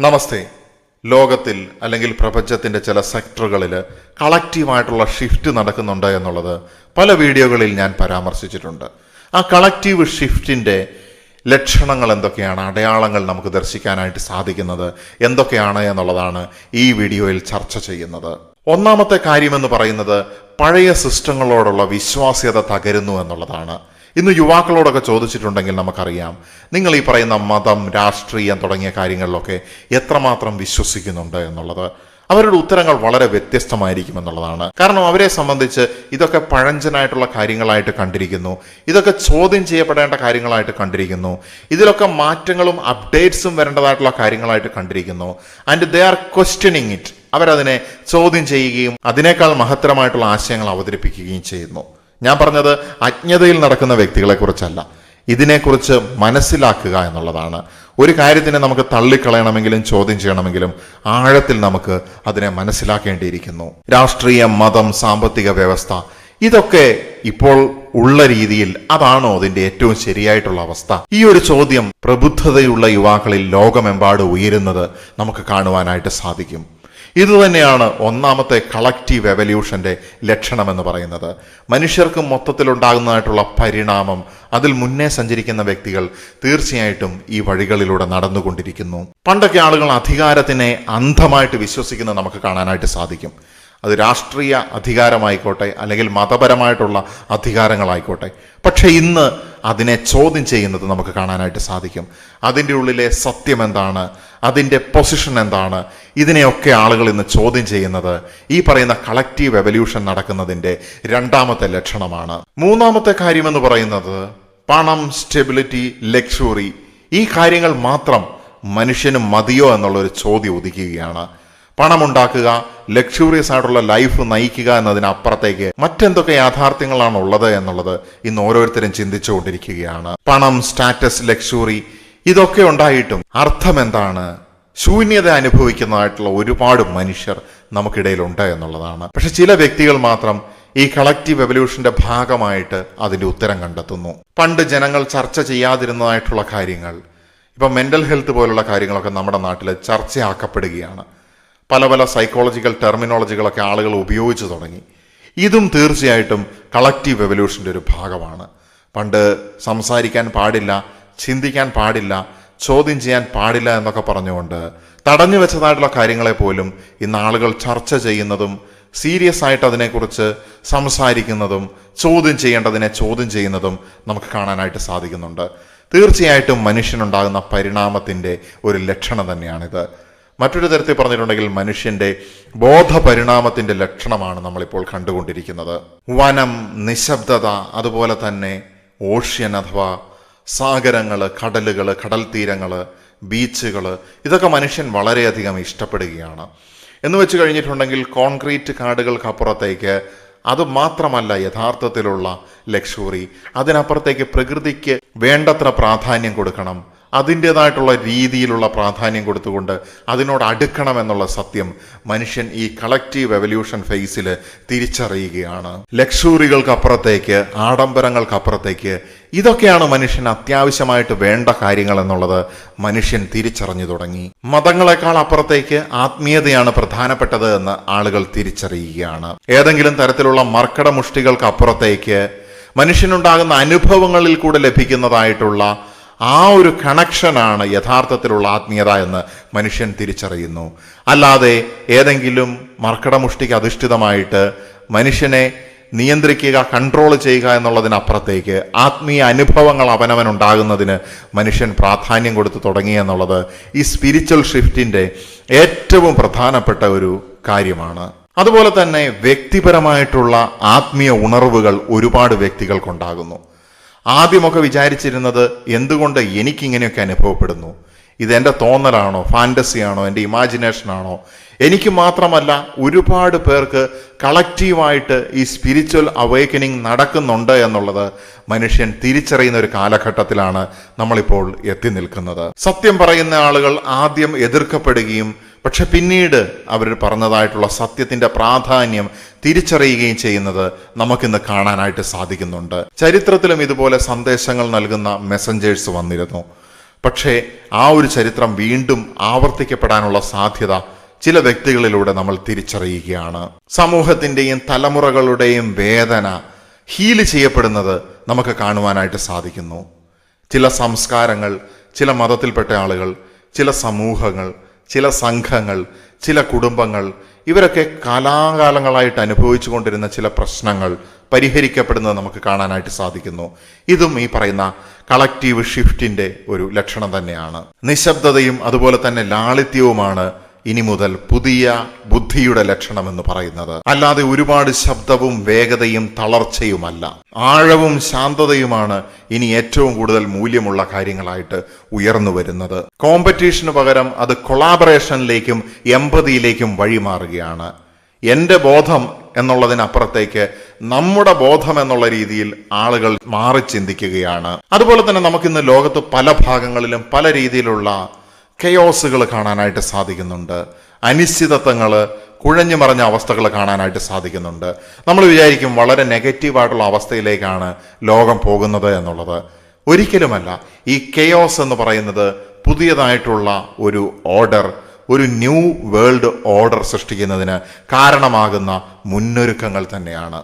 നമസ്തേ. ലോകത്തിൽ അല്ലെങ്കിൽ പ്രപഞ്ചത്തിന്റെ ചില സെക്ടറുകളിൽ കളക്റ്റീവായിട്ടുള്ള ഷിഫ്റ്റ് നടക്കുന്നുണ്ട് എന്നുള്ളത് പല വീഡിയോകളിൽ ഞാൻ പരാമർശിച്ചിട്ടുണ്ട്. ആ കളക്റ്റീവ് ഷിഫ്റ്റിന്റെ ലക്ഷണങ്ങൾ എന്തൊക്കെയാണ്, അടയാളങ്ങൾ നമുക്ക് ദർശിക്കാനായിട്ട് സാധിക്കുന്നത് എന്തൊക്കെയാണ് എന്നുള്ളതാണ് ഈ വീഡിയോയിൽ ചർച്ച ചെയ്യുന്നത്. ഒന്നാമത്തെ കാര്യമെന്ന് പറയുന്നത് പഴയ സിസ്റ്റങ്ങളോടുള്ള വിശ്വാസ്യത തകരുന്നു എന്നുള്ളതാണ്. ഇന്ന് യുവാക്കളോടൊക്കെ ചോദിച്ചിട്ടുണ്ടെങ്കിൽ നമുക്കറിയാം, നിങ്ങൾ ഈ പറയുന്ന മതം, രാഷ്ട്രീയം തുടങ്ങിയ കാര്യങ്ങളിലൊക്കെ എത്രമാത്രം വിശ്വസിക്കുന്നുണ്ട് എന്നുള്ളത്. അവരുടെ ഉത്തരങ്ങൾ വളരെ വ്യത്യസ്തമായിരിക്കും എന്നുള്ളതാണ്. കാരണം അവരെ സംബന്ധിച്ച് ഇതൊക്കെ പഴഞ്ചനായിട്ടുള്ള കാര്യങ്ങളായിട്ട് കണ്ടിരിക്കുന്നു, ഇതൊക്കെ ചോദ്യം ചെയ്യപ്പെടേണ്ട കാര്യങ്ങളായിട്ട് കണ്ടിരിക്കുന്നു, ഇതിലൊക്കെ മാറ്റങ്ങളും അപ്ഡേറ്റ്സും വരേണ്ടതായിട്ടുള്ള കാര്യങ്ങളായിട്ട് കണ്ടിരിക്കുന്നു. And they are questioning it. അവരതിനെ ചോദ്യം ചെയ്യുകയും അതിനേക്കാൾ മഹത്തരമായിട്ടുള്ള ആശയങ്ങൾ അവതരിപ്പിക്കുകയും ചെയ്യുന്നു. ഞാൻ പറഞ്ഞത് അജ്ഞതയിൽ നടക്കുന്ന വ്യക്തികളെ കുറിച്ചല്ല, ഇതിനെക്കുറിച്ച് മനസ്സിലാക്കുക എന്നുള്ളതാണ്. ഒരു കാര്യത്തിനെ നമുക്ക് തള്ളിക്കളയണമെങ്കിലും ചോദ്യം ചെയ്യണമെങ്കിലും ആഴത്തിൽ നമുക്ക് അതിനെ മനസ്സിലാക്കേണ്ടിയിരിക്കുന്നു. രാഷ്ട്രീയം, മതം, സാമ്പത്തിക വ്യവസ്ഥ, ഇതൊക്കെ ഇപ്പോൾ ഉള്ള രീതിയിൽ അതാണോ അതിന്റെ ഏറ്റവും ശരിയായിട്ടുള്ള അവസ്ഥ? ഈ ഒരു ചോദ്യം പ്രബുദ്ധതയുള്ള യുവാക്കളിൽ ലോകമെമ്പാടും ഉയരുന്നത് നമുക്ക് കാണുവാനായിട്ട് സാധിക്കും. ഇതുതന്നെയാണ് ഒന്നാമത്തെ കളക്റ്റീവ് എവല്യൂഷന്റെ ലക്ഷണമെന്ന് പറയുന്നത്. മനുഷ്യർക്ക് മൊത്തത്തിലുണ്ടാകുന്നതായിട്ടുള്ള പരിണാമം, അതിൽ മുന്നേ സഞ്ചരിക്കുന്ന വ്യക്തികൾ തീർച്ചയായിട്ടും ഈ വഴികളിലൂടെ നടന്നുകൊണ്ടിരിക്കുന്നു. പണ്ടൊക്കെ ആളുകൾ അധികാരത്തിനെ അന്ധമായിട്ട് വിശ്വസിക്കുന്നത് നമുക്ക് കാണാനായിട്ട് സാധിക്കും. അത് രാഷ്ട്രീയ അധികാരമായിക്കോട്ടെ അല്ലെങ്കിൽ മതപരമായിട്ടുള്ള അധികാരങ്ങളായിക്കോട്ടെ. പക്ഷെ ഇന്ന് അതിനെ ചോദ്യം ചെയ്യുന്നത് നമുക്ക് കാണാനായിട്ട് സാധിക്കും. അതിൻ്റെ ഉള്ളിലെ സത്യം എന്താണ്, അതിൻ്റെ പൊസിഷൻ എന്താണ്, ഇതിനെയൊക്കെ ആളുകൾ ഇന്ന് ചോദ്യം ചെയ്യുന്നത് ഈ പറയുന്ന കളക്റ്റീവ് എവല്യൂഷൻ നടക്കുന്നതിൻ്റെ രണ്ടാമത്തെ ലക്ഷണമാണ്. മൂന്നാമത്തെ കാര്യമെന്ന് പറയുന്നത് പണം, സ്റ്റെബിലിറ്റി, ലക്ഷറി, ഈ കാര്യങ്ങൾ മാത്രം മനുഷ്യന് മതിയോ എന്നുള്ളൊരു ചോദ്യം ഉദിക്കുകയാണ്. പണമുണ്ടാക്കുക, ലക്ഷൂറിയസ് ആയിട്ടുള്ള ലൈഫ് നയിക്കുക എന്നതിനപ്പുറത്തേക്ക് മറ്റെന്തൊക്കെ യാഥാർത്ഥ്യങ്ങളാണ് ഉള്ളത് എന്നുള്ളത് ഇന്ന് ഓരോരുത്തരും ചിന്തിച്ചുകൊണ്ടിരിക്കുകയാണ്. പണം, സ്റ്റാറ്റസ്, ലക്ഷൂറി, ഇതൊക്കെ ഉണ്ടായിട്ടും അർത്ഥം എന്താണ്? ശൂന്യത അനുഭവിക്കുന്നതായിട്ടുള്ള ഒരുപാട് മനുഷ്യർ നമുക്കിടയിലുണ്ട് എന്നുള്ളതാണ്. പക്ഷെ ചില വ്യക്തികൾ മാത്രം ഈ കളക്റ്റീവ് എവല്യൂഷന്റെ ഭാഗമായിട്ട് അതിന്റെ ഉത്തരം കണ്ടെത്തുന്നു. പണ്ട് ജനങ്ങൾ ചർച്ച ചെയ്യാതിരുന്നതായിട്ടുള്ള കാര്യങ്ങൾ, ഇപ്പൊ മെന്റൽ ഹെൽത്ത് പോലുള്ള കാര്യങ്ങളൊക്കെ നമ്മുടെ നാട്ടിൽ ചർച്ചയാക്കപ്പെടുകയാണ്. പല പല സൈക്കോളജിക്കൽ ടെർമിനോളജികളൊക്കെ ആളുകൾ ഉപയോഗിച്ചു തുടങ്ങി. ഇതും തീർച്ചയായിട്ടും കളക്റ്റീവ് എവല്യൂഷന്റെ ഒരു ഭാഗമാണ്. പണ്ട് സംസാരിക്കാൻ പാടില്ല, ചിന്തിക്കാൻ പാടില്ല, ചോദ്യം ചെയ്യാൻ പാടില്ല എന്നൊക്കെ പറഞ്ഞുകൊണ്ട് തടഞ്ഞു വെച്ചതായിട്ടുള്ള കാര്യങ്ങളെ പോലും ഇന്ന് ആളുകൾ ചർച്ച ചെയ്യുന്നതും സീരിയസ് ആയിട്ട് അതിനെക്കുറിച്ച് സംസാരിക്കുന്നതും ചോദ്യം ചെയ്യേണ്ടതിനെ ചോദ്യം ചെയ്യുന്നതും നമുക്ക് കാണാനായിട്ട് സാധിക്കുന്നുണ്ട്. തീർച്ചയായിട്ടും മനുഷ്യനുണ്ടാകുന്ന പരിണാമത്തിൻ്റെ ഒരു ലക്ഷണം തന്നെയാണിത്. മറ്റൊരു തരത്തിൽ പറഞ്ഞിട്ടുണ്ടെങ്കിൽ മനുഷ്യന്റെ ബോധപരിണാമത്തിന്റെ ലക്ഷണമാണ് നമ്മളിപ്പോൾ കണ്ടുകൊണ്ടിരിക്കുന്നത്. വനം, നിശബ്ദത, അതുപോലെ തന്നെ ഓഷ്യൻ അഥവാ സാഗരങ്ങള്, കടലുകള്, കടൽ തീരങ്ങള്, ബീച്ചുകള്, ഇതൊക്കെ മനുഷ്യൻ വളരെയധികം ഇഷ്ടപ്പെടുകയാണ്. എന്ന് വെച്ച് കഴിഞ്ഞിട്ടുണ്ടെങ്കിൽ കോൺക്രീറ്റ് കാടുകൾക്കപ്പുറത്തേക്ക് അത് മാത്രമല്ല യഥാർത്ഥത്തിലുള്ള ലക്ഷറി, അതിനപ്പുറത്തേക്ക് പ്രകൃതിക്ക് വേണ്ടത്ര പ്രാധാന്യം കൊടുക്കണം, അതിൻ്റെതായിട്ടുള്ള രീതിയിലുള്ള പ്രാധാന്യം കൊടുത്തുകൊണ്ട് അതിനോട് അടുക്കണം എന്നുള്ള സത്യം മനുഷ്യൻ ഈ കളക്റ്റീവ് എവല്യൂഷൻ ഫേസിൽ തിരിച്ചറിയുകയാണ്. ലക്ഷൂറികൾക്കപ്പുറത്തേക്ക്, ആഡംബരങ്ങൾക്കപ്പുറത്തേക്ക് ഇതൊക്കെയാണ് മനുഷ്യൻ അത്യാവശ്യമായിട്ട് വേണ്ട കാര്യങ്ങൾ എന്നുള്ളത് മനുഷ്യൻ തിരിച്ചറിഞ്ഞു തുടങ്ങി. മതങ്ങളെക്കാൾ അപ്പുറത്തേക്ക് ആത്മീയതയാണ് പ്രധാനപ്പെട്ടത് എന്ന് ആളുകൾ തിരിച്ചറിയുകയാണ്. ഏതെങ്കിലും തരത്തിലുള്ള മർക്കടമുഷ്ടികൾക്ക് അപ്പുറത്തേക്ക് മനുഷ്യനുണ്ടാകുന്ന അനുഭവങ്ങളിൽ കൂടെ ലഭിക്കുന്നതായിട്ടുള്ള ആ ഒരു കണക്ഷനാണ് യഥാർത്ഥത്തിലുള്ള ആത്മീയത എന്ന് മനുഷ്യൻ തിരിച്ചറിയുന്നു. അല്ലാതെ ഏതെങ്കിലും മർക്കടമുഷ്ടിക്ക് അധിഷ്ഠിതമായിട്ട് മനുഷ്യനെ നിയന്ത്രിക്കുക, കൺട്രോൾ ചെയ്യുക എന്നുള്ളതിനപ്പുറത്തേക്ക് ആത്മീയ അനുഭവങ്ങൾ അവനവനുണ്ടാകുന്നതിന് മനുഷ്യൻ പ്രാധാന്യം കൊടുത്തു തുടങ്ങി എന്നുള്ളത് ഈ സ്പിരിച്വൽ ഷിഫ്റ്റിന്റെ ഏറ്റവും പ്രധാനപ്പെട്ട ഒരു കാര്യമാണ്. അതുപോലെ തന്നെ വ്യക്തിപരമായിട്ടുള്ള ആത്മീയ ഉണർവുകൾ ഒരുപാട് വ്യക്തികൾക്കുണ്ടാകുന്നു. ആദ്യമൊക്കെ വിചാരിച്ചിരുന്നത് എന്തുകൊണ്ട് എനിക്കിങ്ങനെയൊക്കെ അനുഭവപ്പെടുന്നു, ഇതെൻ്റെ തോന്നലാണോ, ഫാൻറ്റസിയാണോ, എൻ്റെ ഇമാജിനേഷനാണോ? എനിക്ക് മാത്രമല്ല ഒരുപാട് പേർക്ക് കളക്റ്റീവായിട്ട് ഈ സ്പിരിച്വൽ അവേക്കനിങ് നടക്കുന്നുണ്ട് എന്നുള്ളത് മനുഷ്യൻ തിരിച്ചറിയുന്ന ഒരു കാലഘട്ടത്തിലാണ് നമ്മളിപ്പോൾ എത്തി നിൽക്കുന്നത്. സത്യം പറയുന്ന ആളുകൾ ആദ്യം എതിർക്കപ്പെടുകയും പക്ഷെ പിന്നീട് അവർ പറഞ്ഞതായിട്ടുള്ള സത്യത്തിന്റെ പ്രാധാന്യം തിരിച്ചറിയുകയും ചെയ്യുന്നത് നമുക്കിന്ന് കാണാനായിട്ട് സാധിക്കുന്നുണ്ട്. ചരിത്രത്തിലും ഇതുപോലെ സന്ദേശങ്ങൾ നൽകുന്ന മെസ്സഞ്ചേഴ്സ് വന്നിരുന്നു. പക്ഷേ ആ ഒരു ചരിത്രം വീണ്ടും ആവർത്തിക്കപ്പെടാനുള്ള സാധ്യത ചില വ്യക്തികളിലൂടെ നമ്മൾ തിരിച്ചറിയുകയാണ്. സമൂഹത്തിന്റെയും തലമുറകളുടെയും വേദന ഹീൽ ചെയ്യപ്പെടുന്നത് നമുക്ക് കാണുവാനായിട്ട് സാധിക്കുന്നു. ചില സംസ്കാരങ്ങൾ, ചില മതത്തിൽപ്പെട്ട ആളുകൾ, ചില സമൂഹങ്ങൾ, ചില സംഘങ്ങൾ, ചില കുടുംബങ്ങൾ, ഇവരൊക്കെ കാലാകാലങ്ങളായിട്ട് അനുഭവിച്ചു കൊണ്ടിരുന്ന ചില പ്രശ്നങ്ങൾ പരിഹരിക്കപ്പെടുന്നത് നമുക്ക് കാണാനായിട്ട് സാധിക്കുന്നു. ഇതും ഈ പറയുന്ന കളക്റ്റീവ് ഷിഫ്റ്റിന്റെ ഒരു ലക്ഷണം തന്നെയാണ്. നിശബ്ദതയും അതുപോലെ തന്നെ ലാളിത്യവുമാണ് ഇനി മുതൽ പുതിയ ബുദ്ധിയുടെ ലക്ഷണം എന്ന് പറയുന്നത്. അല്ലാതെ ഒരുപാട് ശബ്ദവും വേഗതയും തളർച്ചയുമല്ല. ആഴവും ശാന്തതയുമാണ് ഇനി ഏറ്റവും കൂടുതൽ മൂല്യമുള്ള കാര്യങ്ങളായിട്ട് ഉയർന്നു വരുന്നത്. കോമ്പറ്റീഷന് പകരം അത് കൊളാബറേഷനിലേക്കും എമ്പതിയിലേക്കും വഴിമാറുകയാണ്. എൻ്റെ ബോധം എന്നുള്ളതിനപ്പുറത്തേക്ക് നമ്മുടെ ബോധം എന്നുള്ള രീതിയിൽ ആളുകൾ മാറി ചിന്തിക്കുകയാണ്. അതുപോലെ തന്നെ നമുക്കിന്ന് ലോകത്ത് പല ഭാഗങ്ങളിലും പല രീതിയിലുള്ള കെയോസുകൾ കാണാനായിട്ട് സാധിക്കുന്നുണ്ട്. അനിശ്ചിതത്വങ്ങൾ, കുഴഞ്ഞു മറിഞ്ഞ അവസ്ഥകൾ കാണാനായിട്ട് സാധിക്കുന്നുണ്ട്. നമ്മൾ വിചാരിക്കും വളരെ നെഗറ്റീവായിട്ടുള്ള അവസ്ഥയിലേക്കാണ് ലോകം പോകുന്നത് എന്നുള്ളത്. ഒരിക്കലുമല്ല. ഈ കെയോസ് എന്ന് പറയുന്നത് പുതിയതായിട്ടുള്ള ഒരു ഓർഡർ, ഒരു ന്യൂ വേൾഡ് ഓർഡർ സൃഷ്ടിക്കുന്നതിന് കാരണമാകുന്ന മുന്നൊരുക്കങ്ങൾ തന്നെയാണ്.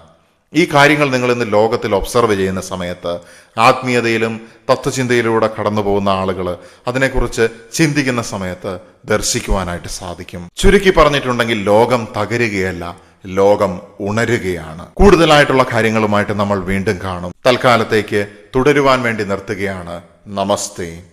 ഈ കാര്യങ്ങൾ നിങ്ങൾ ഇന്ന് ലോകത്തിൽ ഒബ്സർവ് ചെയ്യുന്ന സമയത്ത് ആത്മീയതയിലും തത്വചിന്തയിലൂടെ കടന്നു പോകുന്ന ആളുകൾ അതിനെക്കുറിച്ച് ചിന്തിക്കുന്ന സമയത്ത് ദർശിക്കുവാനായിട്ട് സാധിക്കും. ചുരുക്കി പറഞ്ഞിട്ടുണ്ടെങ്കിൽ ലോകം തകരുകയല്ല, ലോകം ഉണരുകയാണ്. കൂടുതലായിട്ടുള്ള കാര്യങ്ങളുമായിട്ട് നമ്മൾ വീണ്ടും കാണും. തൽക്കാലത്തേക്ക് തുടരുവാൻ വേണ്ടി നിർത്തുകയാണ്. നമസ്തേ.